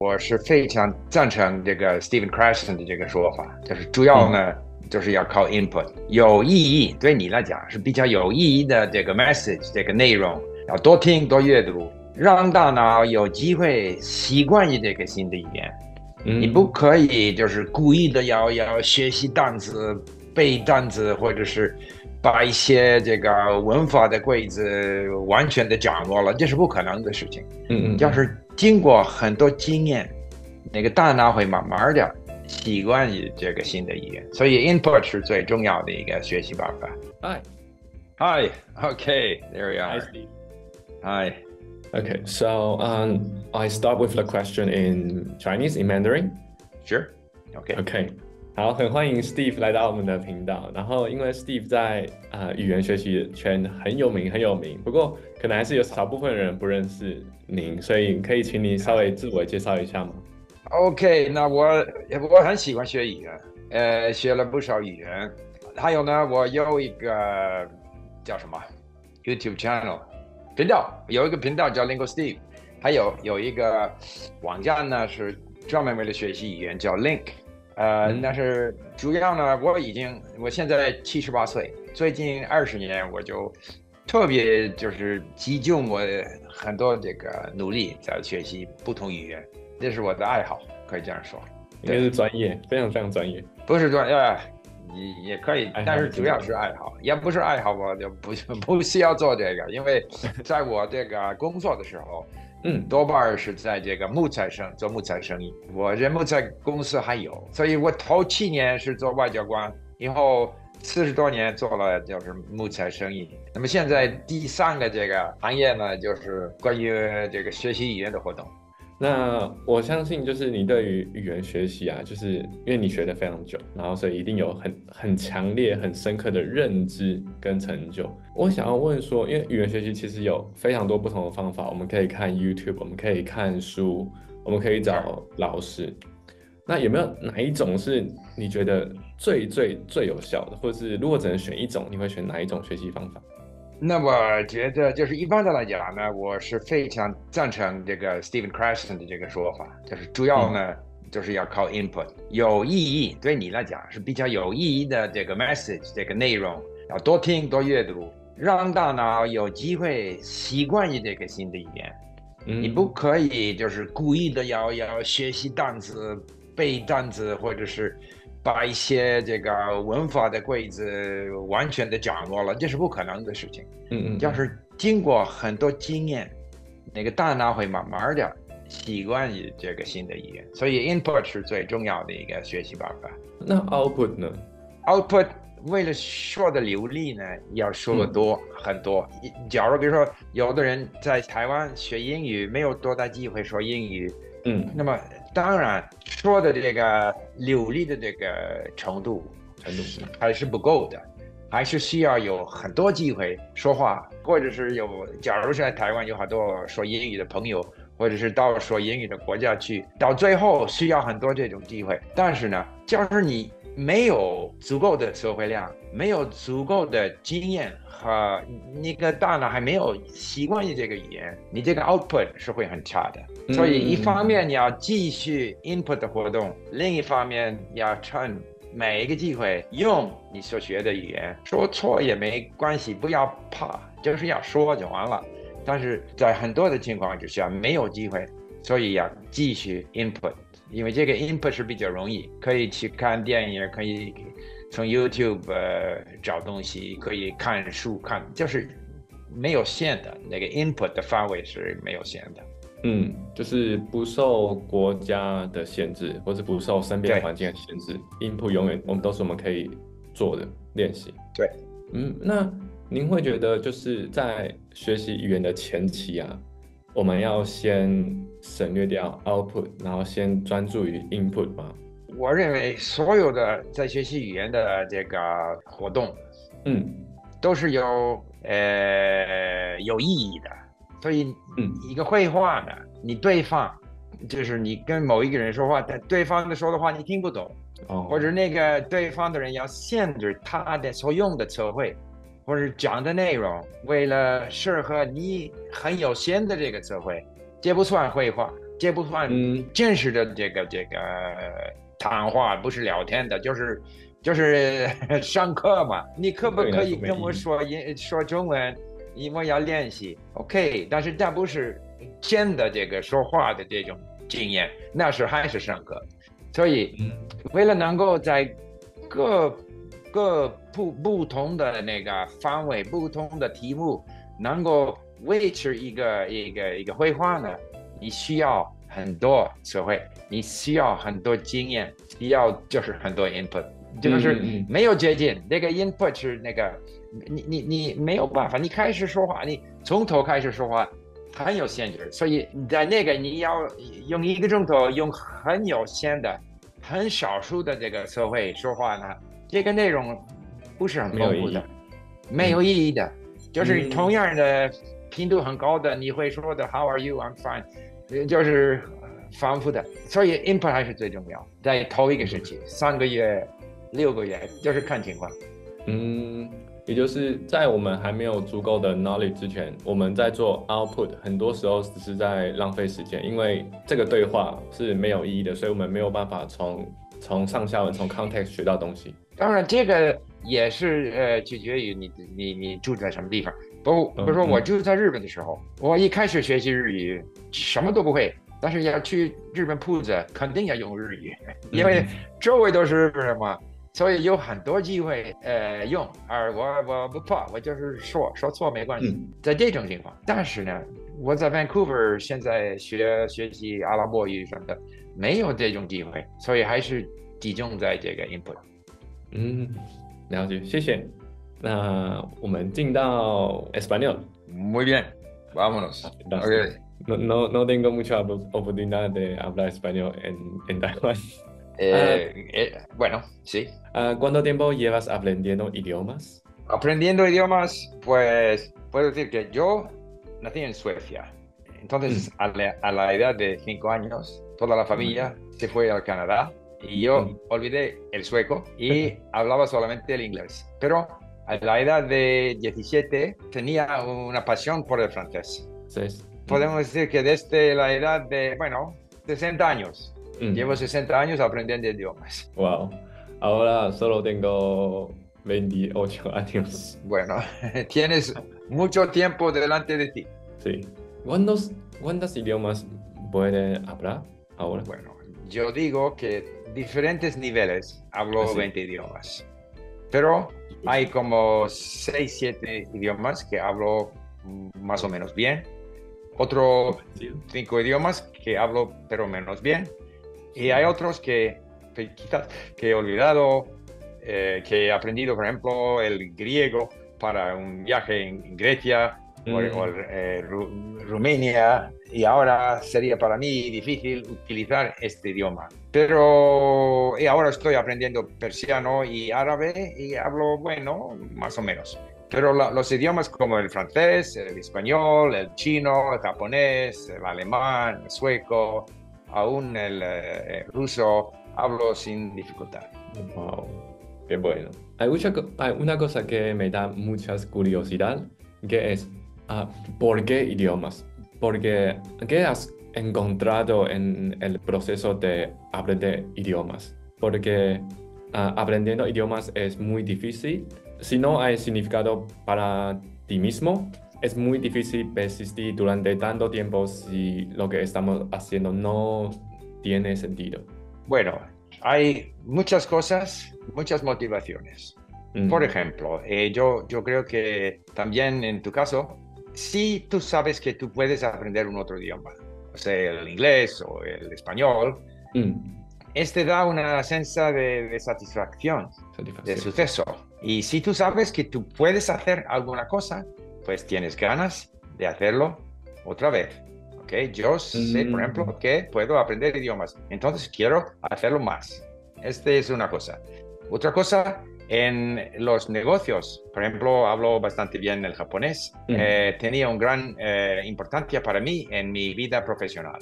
我是非常赞成这个 Stephen Krashen 的这个说法，就是主要呢，就是要靠 input， 有意义，对你来讲是比较有意义的这个 message， 这个内容要多听多阅读，让大脑有机会习惯于这个新的语言。你不可以就是故意的要学习单词、背单词，或者是把一些这个文法的规则完全的掌握了，这是不可能的事情。要是经过很多经验，那个大脑会慢慢的习惯于这个新的语言，所以 input 是最重要的一个学习办法。Hi, okay, there we are. Hi, Steve. Hi. Okay, so I start with the question in Chinese, in Mandarin. Sure. Okay. Okay. 好，很欢迎 Steve 来到我们的频道。然后，因为 Steve 在语言学习圈很有名，不过可能还是有少部分人不认识您，所以可以请你稍微自我介绍一下吗 ？OK， 那我很喜欢学语言，学了不少语言。还有呢，我有一个叫什么 YouTube channel 频道，有一个频道叫 Steve， 还有一个网站呢是专门为了学习语言叫 Link。但是主要呢，我现在78岁，最近20年我就特别就是集中我很多这个努力在学习不同语言，这是我的爱好，可以这样说。应该是专业，非常非常专业。不是专业，也可以，但是主要是爱好，也不是爱好，我就不需要做这个，因为在我这个工作的时候。多半是在这个做木材生意。我这木材公司还有，所以我头7年是做外交官，以后40多年做了就是木材生意。那么现在第3个这个行业呢，就是关于这个学习语言的活动。那我相信就是你对于语言学习啊，就是因为你学得非常久，然后所以一定有很强烈、很深刻的认知跟成就。我想要问说，因为语言学习其实有非常多不同的方法，我们可以看 YouTube， 我们可以看书，我们可以找老师。那有没有哪一种是你觉得最有效的，或者是如果只能选一种，你会选哪一种学习方法？那我觉得就是一般的来讲呢，我是非常赞成这个 Stephen Krashen 的这个说法，就是主要呢，就是要靠 input， 有意义，对你来讲是比较有意义的这个 message， 这个内容要多听多阅读，让大脑有机会习惯于这个新的语言。你不可以就是故意的要学习单词、背单词，或者是把一些这个文法的规则完全的掌握了，这是不可能的事情。要是经过很多经验，那个大脑会慢慢的习惯于这个新的语言，所以 input 是最重要的一个学习办法。那 output 呢 ？output 为了说的流利呢，要说的很多。假如比如说有的人在台湾学英语，没有多大机会说英语，那么当然说的这个流利的这个程度还是不够的，还是需要有很多机会说话，或者是假如是在台湾有很多说英语的朋友，或者是到说英语的国家去，到最后需要很多这种机会。但是呢，就是你没有足够的词汇量，没有足够的经验和那个大脑还没有习惯于这个语言，你这个 output 是会很差的。所以一方面你要继续 input 的活动，另一方面要趁每一个机会用你所学的语言，说错也没关系，不要怕，就是要说就完了。但是在很多的情况之下没有机会，所以要继续 input。因为这个 input 是比较容易，可以去看电影，可以从 YouTube 找东西，可以看书就是没有限的，那个 input 的范围是没有限的。就是不受国家的限制，或是不受身边环境的限制 ，input 永远我们都是我们可以做的练习。对，那您会觉得就是在学习语言的前期啊，我们要先省略掉 output， 然后先专注于 input 吗？我认为所有的在学习语言的这个活动，都是有意义的。所以，一个绘画呢，你对方就是你跟某一个人说话，但对方的说的话你听不懂，或者那个对方的人要限制他的所用的词汇，或者讲的内容，为了适合你很有限的这个词汇，这不算绘画，这部分真实的这个谈话，不是聊天的，就是上课嘛。你可不可以跟我说中文？因为要练习 ，OK。但是它不是真的这个说话的这种经验，那是还是上课。所以为了能够在各不同的那个范围、不同的题目能够维持一个绘画呢，你需要很多词汇，你需要很多经验，需要就是很多 input， 就是没有捷径。那个 input 是那个你没有办法，你开始说话，你从头开始说话很有限制，所以在那个你要用1个钟头用很有限的、很少数的这个词汇说话呢，这个内容不是很丰富的，没有意义的，就是同样的频度很高的，你会说的 How are you? I'm fine， 就是反复的，所以 input 还是最重要。在头一个时期，3个月、6个月，就是看情况。也就是在我们还没有足够的 knowledge 之前，我们在做 output， 很多时候只是在浪费时间，因为这个对话是没有意义的，所以我们没有办法从上下文、从 context 学到东西。当然，这个也是取决于你住在什么地方。比如说我住在日本的时候，我一开始学习日语，什么都不会，但是要去日本铺子，肯定要用日语，因为周围都是日本人嘛。所以有很多机会用，而我不怕，我就是说错没关系。在这种情况，但是呢，我在 Vancouver 现在学习阿拉伯语什么的，没有这种机会，所以还是集中在这个 input。了解，谢谢。那我们进到 Español。Muy bien, vámonos. Okay. No tengo mucha oportunidad de hablar español en Taiwán. Bueno, sí. ¿Cuánto tiempo llevas aprendiendo idiomas? Aprendiendo idiomas, pues puedo decir que yo nací en Suecia. Entonces, a la edad de 5 años, toda la familia se fue al Canadá y yo olvidé el sueco y hablaba solamente el inglés. Pero a la edad de 17 tenía una pasión por el francés. Sí. Podemos decir que desde la edad de, 60 años. Llevo 60 años aprendiendo idiomas. Wow. Ahora solo tengo 28 años. Bueno, tienes mucho tiempo delante de ti. Sí. ¿Cuántos idiomas puedes hablar ahora? Bueno, yo digo que diferentes niveles hablo 20 idiomas. Pero hay como 6, 7 idiomas que hablo más o menos bien. Otros 5 idiomas que hablo pero menos bien. Y hay otros que quizás que he olvidado, que he aprendido, por ejemplo, el griego para un viaje en Grecia o Rumania, y ahora sería para mí difícil utilizar este idioma. Pero ahora estoy aprendiendo persiano y árabe y hablo, más o menos. Pero los idiomas como el francés, el español, el chino, el japonés, el alemán, el sueco, aún el ruso, hablo sin dificultad. Wow, qué bueno. Hay una cosa que me da mucha curiosidad, que es ¿por qué idiomas? Porque ¿qué has encontrado en el proceso de aprender idiomas? Porque aprendiendo idiomas es muy difícil. Si no hay significado para ti mismo, es muy difícil persistir durante tanto tiempo si lo que estamos haciendo no tiene sentido. Bueno, hay muchas cosas, muchas motivaciones. Por ejemplo, yo creo que también en tu caso, si tú sabes que tú puedes aprender un otro idioma, o sea, el inglés o el español, este da una sensación de satisfacción, de suceso. Y si tú sabes que tú puedes hacer alguna cosa, pues tienes ganas de hacerlo otra vez. ¿Okay? Yo sé, por ejemplo, que puedo aprender idiomas, entonces quiero hacerlo más. Esta es una cosa. Otra cosa, en los negocios, por ejemplo, hablo bastante bien el japonés. Tenía una gran importancia para mí en mi vida profesional.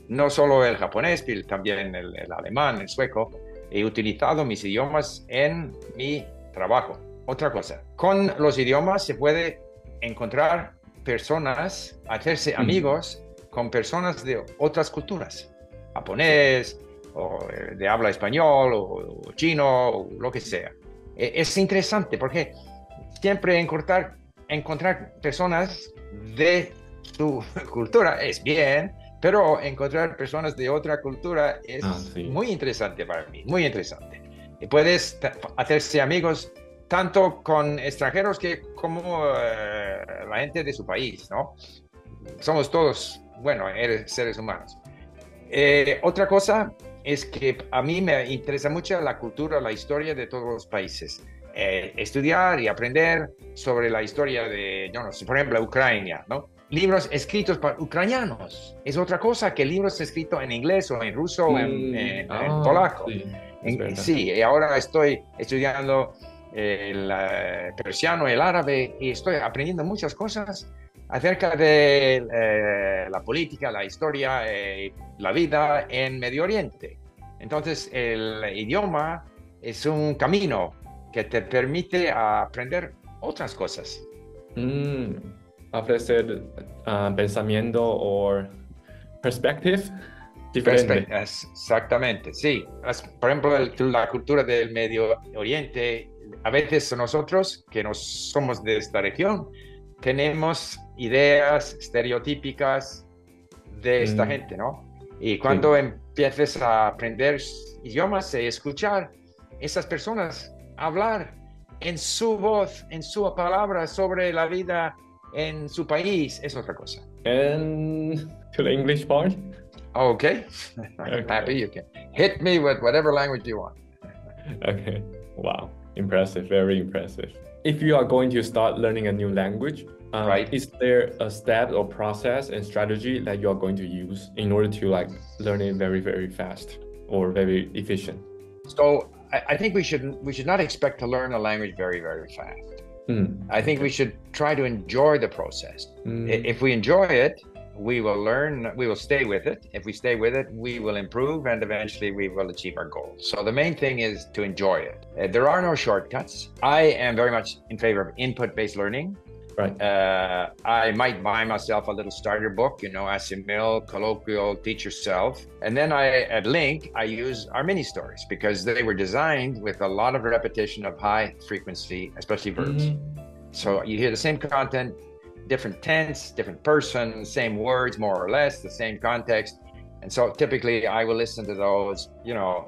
No solo el japonés, pero también el alemán, el sueco. He utilizado mis idiomas en mi trabajo. Otra cosa, con los idiomas se puede encontrar personas, hacerse amigos con personas de otras culturas, japonés, o de habla español, o chino, o lo que sea. Es interesante porque siempre encontrar personas de su cultura es bien, pero encontrar personas de otra cultura es muy interesante para mí, muy interesante. Y puedes hacerse amigos tanto con extranjeros como la gente de su país, ¿no? Somos todos, bueno, seres humanos. Otra cosa es que a mí me interesa mucho la cultura, la historia de todos los países. Estudiar y aprender sobre la historia de, yo no sé, por ejemplo, Ucrania, ¿no? Libros escritos para ucranianos. Es otra cosa que libros escritos en inglés o en ruso o en polaco. Sí, y ahora estoy estudiando el persiano, el árabe, y estoy aprendiendo muchas cosas acerca de la política, la historia, la vida en Medio Oriente. Entonces, el idioma es un camino que te permite aprender otras cosas. Ofrecer pensamiento o perspective diferente. Exactamente, sí. Por ejemplo, la cultura del Medio Oriente, a veces nosotros, que no somos de esta región, tenemos ideas estereotípicas de esta gente, ¿no? Y cuando empieces a aprender idiomas y escuchar esas personas hablar en su voz, en su palabra sobre la vida en su país, es otra cosa. And to the English part? Okay. I'm happy you can. Hit me with whatever language you want. Okay. Wow. Impressive. Very impressive. If you are going to start learning a new language, is there a step or process and strategy that you are going to use in order to learn it very, very fast or very efficient? So I think we should not expect to learn a language very, very fast. I think we should try to enjoy the process. If we enjoy it, we will learn, we will stay with it. If we stay with it, we will improve, and eventually we will achieve our goals. So the main thing is to enjoy it. There are no shortcuts. I am very much in favor of input-based learning. Right. I might buy myself a little starter book, Asimil, Colloquial, Teach Yourself. And then at Link, I use our mini stories because they were designed with a lot of repetition of high frequency, especially verbs. So you hear the same content, different tense, different person, same words, more or less, the same context. And so typically I will listen to those,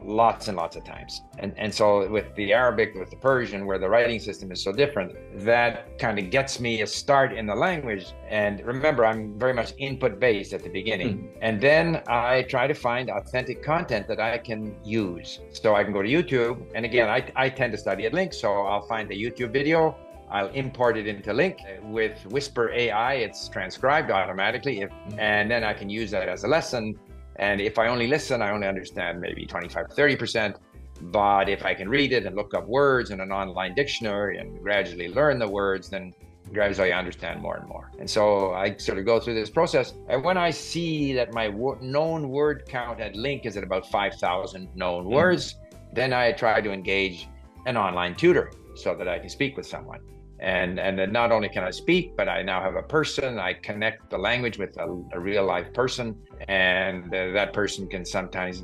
lots and lots of times. And so with the Arabic, with the Persian, where the writing system is so different, that kind of gets me a start in the language. And remember, I'm very much input-based at the beginning. And then I try to find authentic content that I can use. So I can go to YouTube. And again, I tend to study at Link, so I'll find a YouTube video. I'll import it into Link. With Whisper AI, it's transcribed automatically. And then I can use that as a lesson. And if I only listen, I only understand maybe 25, 30%. But if I can read it and look up words in an online dictionary and gradually learn the words, then gradually I understand more and more. And so I sort of go through this process. And when I see that my known word count at Link is at about 5,000 known words, then I try to engage an online tutor so that I can speak with someone. And then not only can I speak, but I now have a person. I connect the language with a real life person, and that person can sometimes,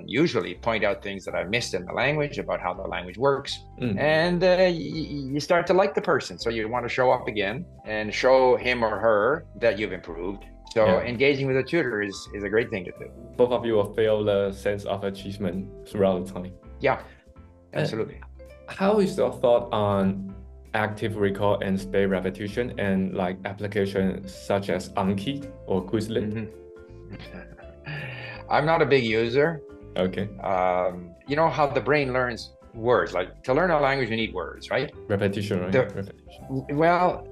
usually point out things that I missed in the language about how the language works. And you start to like the person. So you want to show up again and show him or her that you've improved. So engaging with a tutor is a great thing to do. Both of you will feel the sense of achievement throughout the time. Yeah, absolutely. How is your thought on active recall and spaced repetition and applications such as Anki or Quizlet? I'm not a big user. Okay. You know how the brain learns words? To learn a language, you need words, right? Repetition, right? Repetition. Well,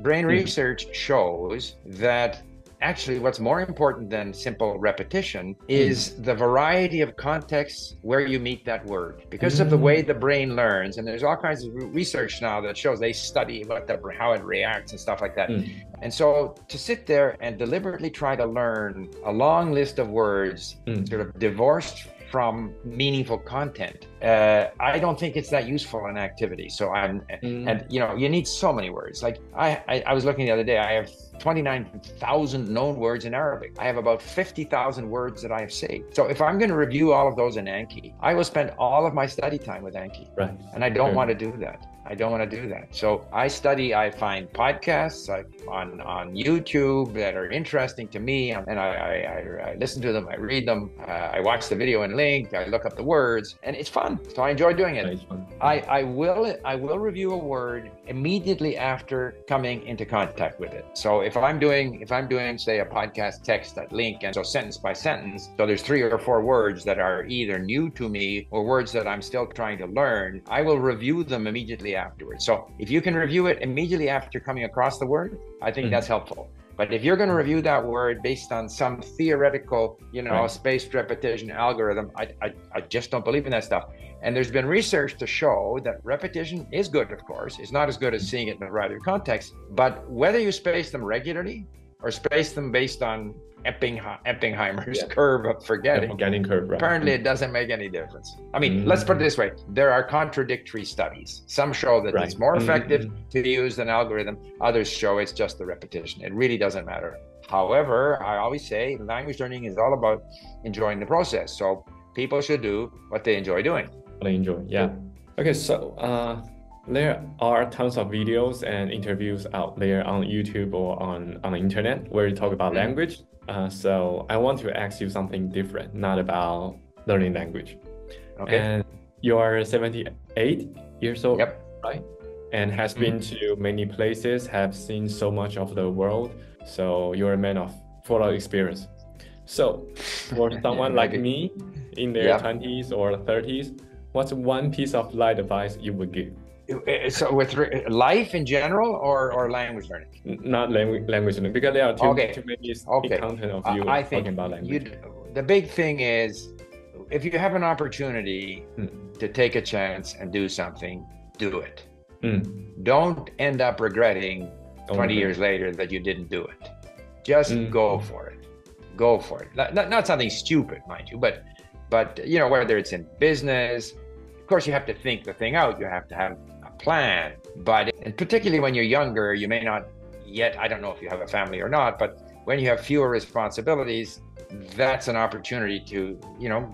brain research shows that actually what's more important than simple repetition is the variety of contexts where you meet that word, because of the way the brain learns. And there's all kinds of research now that shows, they study how it reacts and stuff like that. And so to sit there and deliberately try to learn a long list of words sort of divorced from meaningful content. I don't think it's that useful an activity. So and you need so many words. Like I was looking the other day, I have 29,000 known words in Arabic. I have about 50,000 words that I have saved. So if I'm going to review all of those in Anki, I will spend all of my study time with Anki. Right. And I don't want to do that. I don't want to do that. So I find podcasts on YouTube that are interesting to me, and I listen to them, I read them, I watch the video and link, I look up the words, and it's fun. So I enjoy doing it. I will review a word immediately after coming into contact with it. So if I'm doing say a podcast text that link, and so sentence by sentence, so there's 3 or 4 words that are either new to me or words that I'm still trying to learn, I will review them immediately afterwards. So if you can review it immediately after coming across the word, I think that's helpful. But if you're going to review that word based on some theoretical, spaced repetition algorithm, I just don't believe in that stuff. And there's been research to show that repetition is good, of course. It's not as good as seeing it in a variety of contexts. But whether you space them regularly or space them based on Eppingheimer's curve of forgetting curve, right? Apparently it doesn't make any difference. I mean, let's put it this way. There are contradictory studies. Some show that it's more effective to use an algorithm. Others show it's just the repetition. It really doesn't matter. However, I always say language learning is all about enjoying the process. So people should do what they enjoy doing. What they enjoy, yeah. Okay, so there are tons of videos and interviews out there on YouTube or on the internet where you talk about language. So I want to ask you something different, not about learning language. Okay. And you are 78 years old, right? And has been to many places, have seen so much of the world. So you're a man of full of experience. So for someone like me in their 20s or 30s, what's one piece of life advice you would give? So with life in general or language learning? Not language learning, because there are too many content of you talking about language. The big thing is, if you have an opportunity to take a chance and do something, do it. Don't end up regretting 20 years later that you didn't do it. Just go for it. Go for it. Not something stupid, mind you, but whether it's in business, of course you have to think the thing out. You have to have a plan. But and particularly when you're younger, you may not yet, I don't know if you have a family or not, but when you have fewer responsibilities, that's an opportunity to,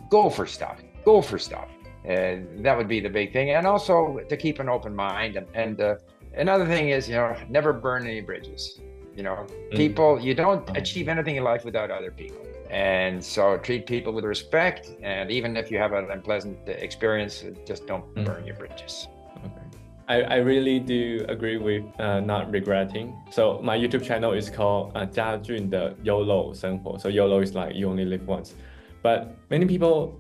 go for stuff. Go for stuff. That would be the big thing. And also to keep an open mind. And another thing is, never burn any bridges. People, you don't achieve anything in life without other people. And so treat people with respect. And even if you have an unpleasant experience, just don't burn your bridges. Okay. I really do agree with not regretting. So my YouTube channel is called 家俊的 YOLO 生活. So YOLO is like you only live once. But many people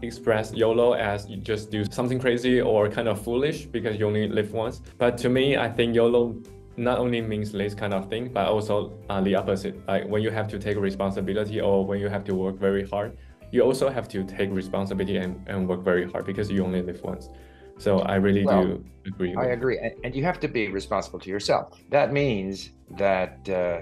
express YOLO as you just do something crazy or kind of foolish because you only live once. But to me, I think YOLO not only means this kind of thing, but also the opposite. Like when you have to take responsibility or when you have to work very hard, you also have to take responsibility and work very hard because you only live once. So I really do agree. I agree. And you have to be responsible to yourself. That means that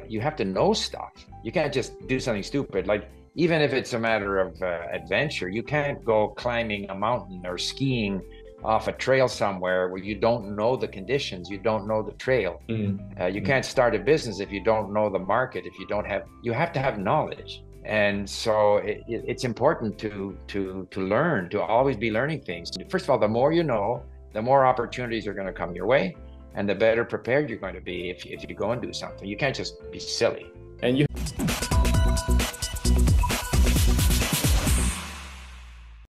you have to know stuff. You can't just do something stupid. Like even if it's a matter of adventure, you can't go climbing a mountain or skiing off a trail somewhere where you don't know the conditions, you don't know the trail. You can't start a business if you don't know the market, if you have to have knowledge. And so it's important to learn, to always be learning things. First of all, the more you know, the more opportunities are going to come your way, and the better prepared you're going to be if you go and do something. You can't just be silly. And you